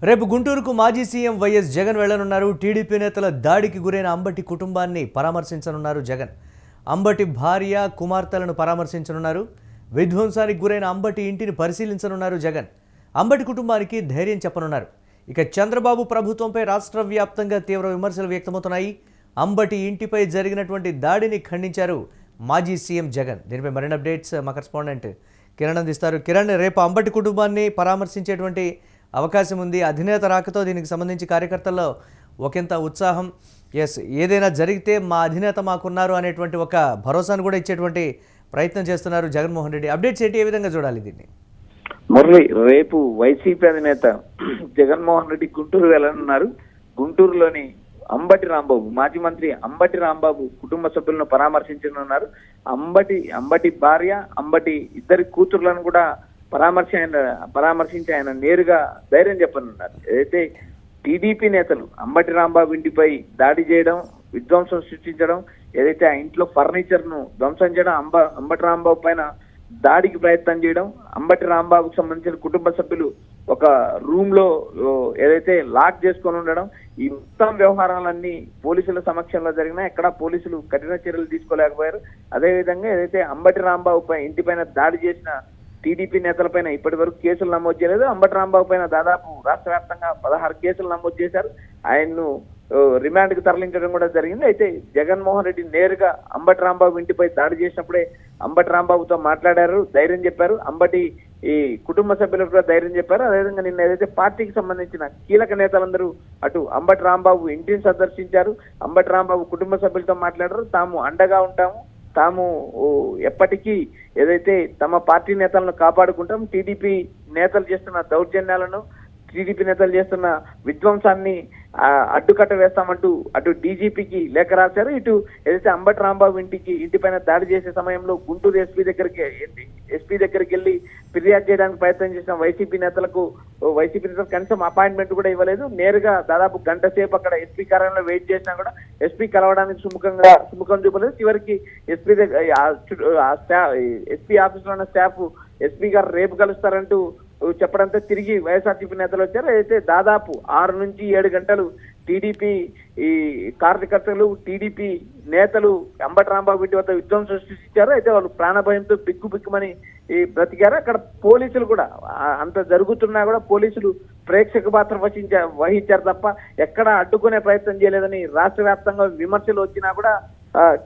రేపు గుంటూరుకు మాజీ సీఎం వైఎస్ జగన్ వెళ్లనున్నారు. టీడీపీ నేతల దాడికి గురైన అంబటి కుటుంబాన్ని పరామర్శించనున్నారు జగన్. అంబటి భార్య కుమార్తెలను పరామర్శించనున్నారు. విధ్వంసానికి గురైన అంబటి ఇంటిని పరిశీలించనున్నారు జగన్. అంబటి కుటుంబానికి ధైర్యం చెప్పనున్నారు. ఇక చంద్రబాబు ప్రభుత్వంపై రాష్ట్ర వ్యాప్తంగా తీవ్ర విమర్శలు వ్యక్తమవుతున్నాయి. అంబటి ఇంటిపై జరిగినటువంటి దాడిని ఖండించారు మాజీ సీఎం జగన్. దీనిపై మరిన్ని అప్డేట్స్ మా కరెస్పాండెంట్ కిరణ్ అందిస్తారు. కిరణ్, రేపు అంబటి కుటుంబాన్ని పరామర్శించేటువంటి అవకాశం ఉంది. అధినేత రాకతో దీనికి సంబంధించి కార్యకర్తల్లో ఒకంత ఉత్సాహం. ఏదైనా జరిగితే మా అధినేత మాకున్నారు అనేటువంటి ఒక భరోసాను కూడా ఇచ్చేటువంటి ప్రయత్నం చేస్తున్నారు జగన్మోహన్ రెడ్డి. అప్డేట్స్ ఏంటి, ఏ విధంగా చూడాలి దీన్ని? మురళి, రేపు వైసీపీ అధినేత జగన్మోహన్ రెడ్డి గుంటూరు వెళ్ళనున్నారు. గుంటూరులోని అంబటి రాంబాబు, మాజీ మంత్రి అంబటి రాంబాబు కుటుంబ సభ్యులను పరామర్శించనున్నారు. అంబటి భార్య, అంబటి ఇద్దరి కూతుర్లను కూడా పరామర్శించి ఆయన నేరుగా ధైర్యం చెప్పనున్నారు. ఏదైతే టీడీపీ నేతలు అంబటి రాంబాబు ఇంటిపై దాడి చేయడం, విధ్వంసం సృష్టించడం, ఏదైతే ఆ ఇంట్లో ఫర్నిచర్ ను ధ్వంసం చేయడం, అంబటి రాంబాబు పైన దాడికి ప్రయత్నం చేయడం, అంబటి రాంబాబుకు సంబంధించిన కుటుంబ సభ్యులు ఒక రూమ్ లో ఏదైతే లాక్ చేసుకొని ఉండడం, ఈ మొత్తం వ్యవహారాలన్నీ పోలీసుల సమక్షంలో జరిగినా ఎక్కడ పోలీసులు కఠిన చర్యలు తీసుకోలేకపోయారు. అదేవిధంగా ఏదైతే అంబటి రాంబాబు ఇంటిపైన దాడి చేసిన టీడీపీ నేతలపైన ఇప్పటి వరకు కేసులు నమోదు చేయలేదు. అంబటి రాంబాబు పైన దాదాపు రాష్ట్ర వ్యాప్తంగా 16 కేసులు నమోదు చేశారు. ఆయన్ను రిమాండ్ కు తరలించడం కూడా జరిగింది. అయితే జగన్మోహన్ రెడ్డి నేరుగా అంబటి రాంబాబు ఇంటిపై దాడి చేసినప్పుడే అంబటి రాంబాబుతో మాట్లాడారు, ధైర్యం చెప్పారు. అంబటి ఈ కుటుంబ సభ్యులకు కూడా ధైర్యం చెప్పారు. అదేవిధంగా నిన్న ఏదైతే పార్టీకి సంబంధించిన కీలక నేతలందరూ అటు అంబటి రాంబాబు ఇంటిని సందర్శించారు, అంబటి రాంబాబు కుటుంబ సభ్యులతో మాట్లాడారు. తాము అండగా ఉంటాము, తాము ఎప్పటికీ ఏదైతే తమ పార్టీ నేతలను కాపాడుకుంటాం, టీడీపీ నేతలు చేస్తున్న దౌర్జన్యాలను, టీడీపీ నేతలు చేస్తున్న విధ్వంసాన్ని అడ్డుకట్ట వేస్తామంటూ అటు డీజీపీకి లేఖ రాశారు. ఇటు ఏదైతే అంబటి రాంబాబు ఇంటిపైన దాడి చేసే సమయంలో గుంటూరు ఎస్పీ దగ్గరికి వెళ్ళి ఫిర్యాదు చేయడానికి ప్రయత్నం చేసిన వైసీపీ నేతలు కనీసం అపాయింట్మెంట్ కూడా ఇవ్వలేదు. నేరుగా దాదాపు గంట సేపు అక్కడ ఎస్పీ కార్యాలయంలో వెయిట్ చేసినా కూడా ఎస్పీ కలవడానికి సుముఖం చూపలేదు. చివరికి ఎస్పీ ఆఫీస్ లో ఉన్న స్టాఫ్ ఎస్పీ గారు రేపు కలుస్తారంటూ చెప్పడంతో తిరిగి వైఎస్ఆర్సీపీ నేతలు వచ్చారు. అయితే దాదాపు 6 నుంచి 7 గంటలు టీడీపీ ఈ కార్యకర్తలు, టీడీపీ నేతలు అంబటి రాంబాబు ఇంటి వద్ద విధ్వంసం సృష్టించారు. అయితే వాళ్ళు ప్రాణభయంతో బిక్కుమని బ్రతికారు. అక్కడ పోలీసులు కూడా అంత జరుగుతున్నా కూడా పోలీసులు ప్రేక్షక పాత్ర వహించారు తప్ప ఎక్కడ అడ్డుకునే ప్రయత్నం చేయలేదని రాష్ట్ర వ్యాప్తంగా విమర్శలు వచ్చినా కూడా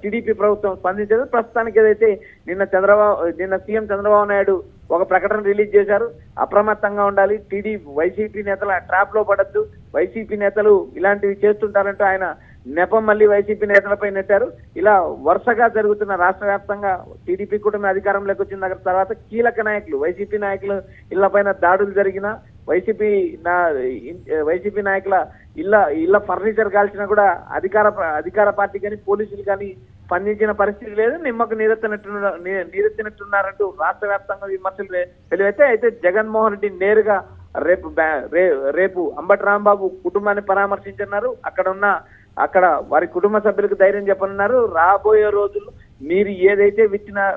టీడీపీ ప్రభుత్వం స్పందించదు. ప్రస్తుతానికి ఏదైతే నిన్న సీఎం చంద్రబాబు నాయుడు ఒక ప్రకటన రిలీజ్ చేశారు, అప్రమత్తంగా ఉండాలి, వైసీపీ నేతల ట్రాప్ లో పడద్దు, వైసీపీ నేతలు ఇలాంటివి చేస్తుంటారంటూ ఆయన నెపం మళ్ళీ వైసీపీ నేతలపై నెట్టారు. ఇలా వరుసగా జరుగుతున్న రాష్ట్ర వ్యాప్తంగా టీడీపీ కూటమి అధికారంలోకి వచ్చిన తర్వాత కీలక నాయకులు, వైసీపీ నాయకులు ఇళ్లపైన దాడులు జరిగిన, వైసీపీ నాయకుల ఇళ్ల ఫర్నిచర్ కాల్చినా కూడా అధికార పార్టీ కానీ పోలీసులు కానీ స్పందించిన పరిస్థితి లేదు. నిమ్మకు నీరెత్తినట్టున్నారంటూ రాష్ట్ర వ్యాప్తంగా విమర్శలు వెలువైతే. అయితే జగన్మోహన్ రెడ్డి నేరుగా రేపు అంబటి రాంబాబు కుటుంబాన్ని పరామర్శించన్నారు. అక్కడ వారి కుటుంబ సభ్యులకు ధైర్యం చెప్పనున్నారు. రాబోయే రోజుల్లో మీరు ఏదైతే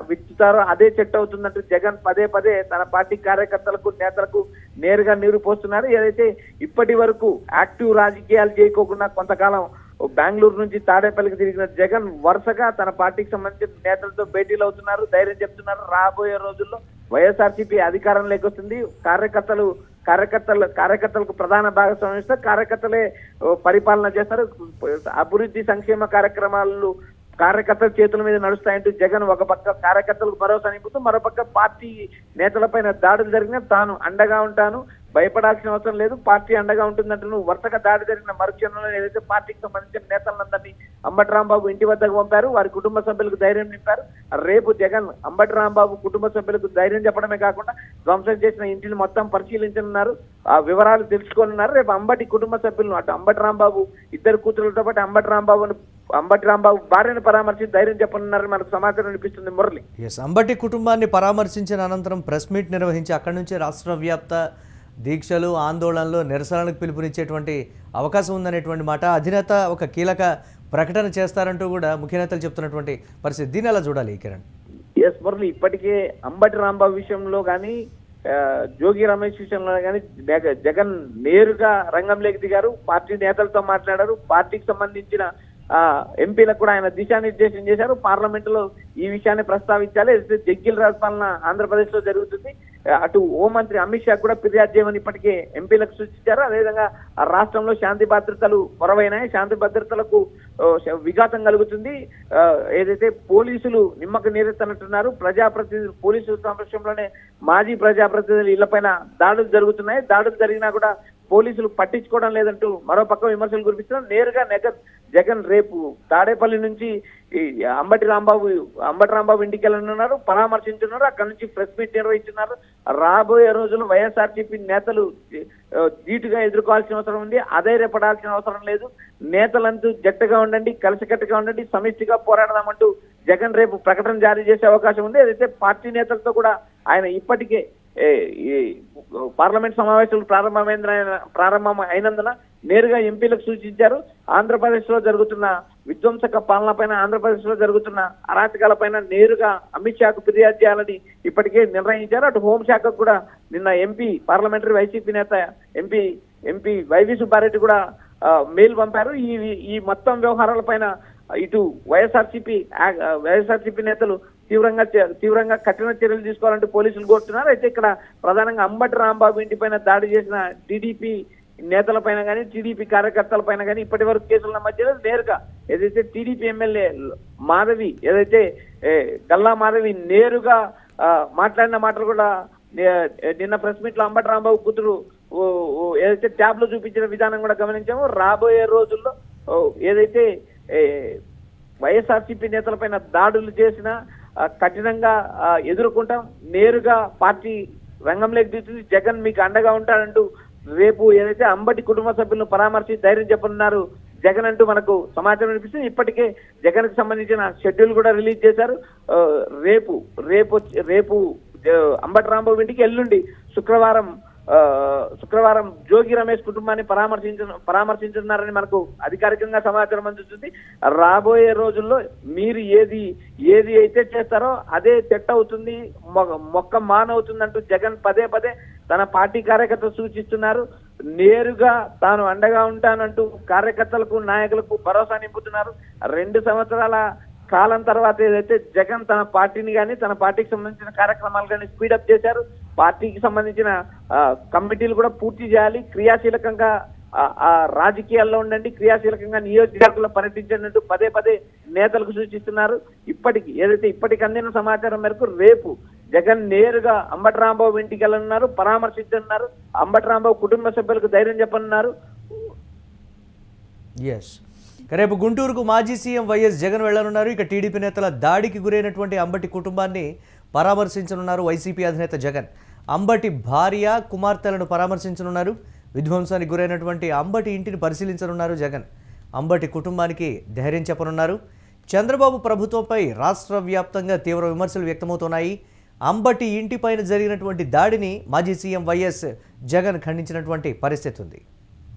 విత్తుతారో అదే చెట్టు అవుతుందంటూ జగన్ పదే తన పార్టీ కార్యకర్తలకు, నేతలకు నేరుగా నీరు పోస్తున్నారు. ఏదైతే ఇప్పటి వరకు యాక్టివ్ రాజకీయాలు చేయకోకుండా కొంతకాలం బెంగళూరు నుంచి తాడేపల్లికి తిరిగిన జగన్ వరుసగా తన పార్టీకి సంబంధించిన నేతలతో భేటీలు అవుతున్నారు, ధైర్యం చెప్తున్నారు. రాబోయే రోజుల్లో వైఎస్ఆర్సీపీ అధికారంలోకి వస్తుంది. కార్యకర్తలకు ప్రధాన భాగస్వామ్యం ఇస్తారు, కార్యకర్తలే పరిపాలన చేస్తారు. అభివృద్ధి సంక్షేమ కార్యక్రమాలు కార్యకర్తల చేతుల మీద నడుస్తాయంటూ జగన్ ఒక పక్క కార్యకర్తలకు భరోసా నింపుతూ మరోపక్క పార్టీ నేతలపైన దాడులు జరిగినా తాను అండగా ఉంటాను, భయపడాల్సిన అవసరం లేదు, పార్టీ అండగా ఉంటుందంటూ వరుసగా దాడి జరిగిన మరుక్షణంలో ఏదైతే పార్టీకి సంబంధించిన నేతలందరినీ అంబటి రాంబాబు ఇంటి వద్దకు పంపారు, వారి కుటుంబ సభ్యులకు ధైర్యం నింపారు. రేపు జగన్ అంబటి రాంబాబు కుటుంబ సభ్యులకు ధైర్యం చెప్పడమే కాకుండా ధ్వంసం చేసిన ఇంటిని మొత్తం పరిశీలించనున్నారు, ఆ వివరాలు తెలుసుకోనున్నారు. రేపు అంబటి కుటుంబ సభ్యులను అటు అంబటి రాంబాబు ఇద్దరు కూతురులతో పాటు అంబటి రాంబాబు భార్యను పరామర్శించి ధైర్యం చెప్పనున్నారని మనకు సమాచారం అనిపిస్తుంది. మురళి, అంబటి కుటుంబాన్ని పరామర్శించిన అనంతరం ప్రెస్ మీట్ నిర్వహించి అక్కడి నుంచి రాష్ట్ర వ్యాప్త దీక్షలు, ఆందోళనలు, నిరసనలకు పిలుపునిచ్చేటువంటి అవకాశం ఉందనేటువంటి మాట. అధినేత ఒక కీలక ప్రకటన చేస్తారంటూ కూడా ముఖ్య నేతలు చెప్తున్నటువంటి పరిస్థితి. దీన్ని ఎలా చూడాలి కిరణ్? మురళి, ఇప్పటికే అంబటి రాంబాబు విషయంలో కానీ జోగి రమేష్ విషయంలో కానీ జగన్ నేరుగా రంగంలోకి దిగారు, పార్టీ నేతలతో మాట్లాడారు, పార్టీకి సంబంధించిన ఎంపీలకు కూడా ఆయన దిశానిర్దేశం చేశారు. పార్లమెంట్ లో ఈ విషయాన్ని ప్రస్తావించాలి. జగ్గిల రాజపాలన ఆంధ్రప్రదేశ్ లో జరుగుతుంది, అటు హోంమంత్రి అమిత్ షా కూడా ఫిర్యాదు చేయమని ఇప్పటికే ఎంపీలకు సూచించారు. అదేవిధంగా ఆ రాష్ట్రంలో శాంతి భద్రతలు కొరవైనాయి, శాంతి భద్రతలకు విఘాతం కలుగుతుంది, ఏదైతే పోలీసులు నిమ్మక నీరెత్తనంటున్నారు, ప్రజాప్రతినిధులు పోలీసుల సమక్షంలోనే మాజీ ప్రజాప్రతినిధులు ఇళ్లపైన దాడులు జరుగుతున్నాయి, దాడులు జరిగినా కూడా పోలీసులు పట్టించుకోవడం లేదంటూ మరోపక్క విమర్శలు కురిపిస్తున్నారు. నేరుగా జగన్ రేపు తాడేపల్లి నుంచి అంబటి రాంబాబు ఇంటికి వెళ్ళనున్నారు, పరామర్శించున్నారు, అక్కడ నుంచి ప్రెస్ మీట్ నిర్వహించున్నారు. రాబోయే రోజుల్లో వైఎస్ఆర్సీపీ నేతలు ధీటుగా ఎదుర్కోవాల్సిన అవసరం ఉంది, అధైర్యపడాల్సిన అవసరం లేదు. నేతలంతా జట్టుగా ఉండండి, కలిసికట్టుగా ఉండండి, సమిష్టిగా పోరాడదామంటూ జగన్ రేపు ప్రకటన జారీ చేసే అవకాశం ఉంది. ఏదైతే పార్టీ నేతలతో కూడా ఆయన ఇప్పటికే ఈ పార్లమెంట్ సమావేశాలు ప్రారంభం అయినందున నేరుగా ఎంపీలకు సూచించారు. ఆంధ్రప్రదేశ్ లో జరుగుతున్న విధ్వంసక పాలన పైన, ఆంధ్రప్రదేశ్ లో జరుగుతున్న అరాచకాల పైన నేరుగా అమిత్ షాకు ఫిర్యాదు చేయాలని ఇప్పటికే నిర్ణయించారు. అటు హోంశాఖకు కూడా నిన్న పార్లమెంటరీ వైసీపీ నేత ఎంపీ వైవి సుబ్బారెడ్డి కూడా మెయిల్ పంపారు. ఈ మొత్తం వ్యవహారాల పైన ఇటు వైఎస్ఆర్సీపీ నేతలు తీవ్రంగా కఠిన చర్యలు తీసుకోవాలంటూ పోలీసులు కోరుతున్నారు. అయితే ఇక్కడ ప్రధానంగా అంబటి రాంబాబు ఇంటిపైన దాడి చేసిన టీడీపీ నేతల పైన కానీ, టీడీపీ కార్యకర్తల పైన కానీ ఇప్పటి వరకు కేసులు నమోదు నేరుగా ఏదైతే టీడీపీ ఎమ్మెల్యే మాధవి, ఏదైతే గల్లా మాధవి నేరుగా మాట్లాడిన మాటలు కూడా నిన్న ప్రెస్ మీట్ లో అంబటి రాంబాబు కూతురు ఏదైతే ట్యాబ్ లో చూపించిన విధానం కూడా గమనించాము. రాబోయే రోజుల్లో ఏదైతే వైఎస్ఆర్సీపీ నేతలపైన దాడులు చేసినా కఠినంగా ఎదుర్కొంటాం, నేరుగా పార్టీ రంగంలోకి దిగుతుంది, జగన్ మీకు అండగా ఉంటాడంటూ రేపు ఏదైతే అంబటి కుటుంబ సభ్యులను పరామర్శి ధైర్యం చెప్పనున్నారు జగన్ అంటూ మనకు సమాచారం వినిపిస్తుంది. ఇప్పటికే జగన్ కి సంబంధించిన షెడ్యూల్ కూడా రిలీజ్ చేశారు. రేపు అంబటి రాంబాబు ఇంటికి, ఎల్లుండి శుక్రవారం జోగి రమేష్ కుటుంబాన్ని పరామర్శించున్నారని మనకు అధికారికంగా సమాచారం అందుతుంది. రాబోయే రోజుల్లో మీరు ఏది అయితే చేస్తారో అదే తెట్ట అవుతుంది, మొక్క మానవుతుంది అంటూ జగన్ పదే తన పార్టీ కార్యకర్తలు సూచిస్తున్నారు. నేరుగా తాను అండగా ఉంటానంటూ కార్యకర్తలకు, నాయకులకు భరోసా నింపుతున్నారు. 2 సంవత్సరాల కాలం తర్వాత ఏదైతే జగన్ తన పార్టీని కానీ, తన పార్టీకి సంబంధించిన కార్యక్రమాలు కానీ స్పీడప్ చేశారు. పార్టీకి సంబంధించిన కమిటీలు కూడా పూర్తి చేయాలి, క్రియాశీలకంగా రాజకీయాల్లో ఉండండి, క్రియాశీలకంగా నియోజకవర్గంలో పర్యటించండి అంటూ పదే నేతలకు సూచిస్తున్నారు. ఇప్పటికి అందిన సమాచారం మేరకు రేపు జగన్ నేరుగా అంబటి రాంబాబు ఇంటికి వెళ్ళనున్నారు, పరామర్శించనున్నారు, అంబటి రాంబాబు కుటుంబ సభ్యులకు ధైర్యం చెప్పనున్నారు. రేపు గుంటూరుకు మాజీ సీఎం వైఎస్ జగన్ వెళ్లనున్నారు. ఇక టీడీపీ నేతల దాడికి గురైనటువంటి అంబటి కుటుంబాన్ని పరామర్శించనున్నారు వైసీపీ అధినేత జగన్. అంబటి భార్య, కుమార్తెలను పరామర్శించనున్నారు. విధ్వంసానికి గురైనటువంటి అంబటి ఇంటిని పరిశీలించనున్నారు జగన్. అంబటి కుటుంబానికి ధైర్యం చెప్పనున్నారు. చంద్రబాబు ప్రభుత్వంపై రాష్ట్ర వ్యాప్తంగా తీవ్ర విమర్శలు వ్యక్తమవుతున్నాయి. అంబటి ఇంటిపైన జరిగినటువంటి దాడిని మాజీ సీఎం వైఎస్ జగన్ ఖండించినటువంటి పరిస్థితి ఉంది.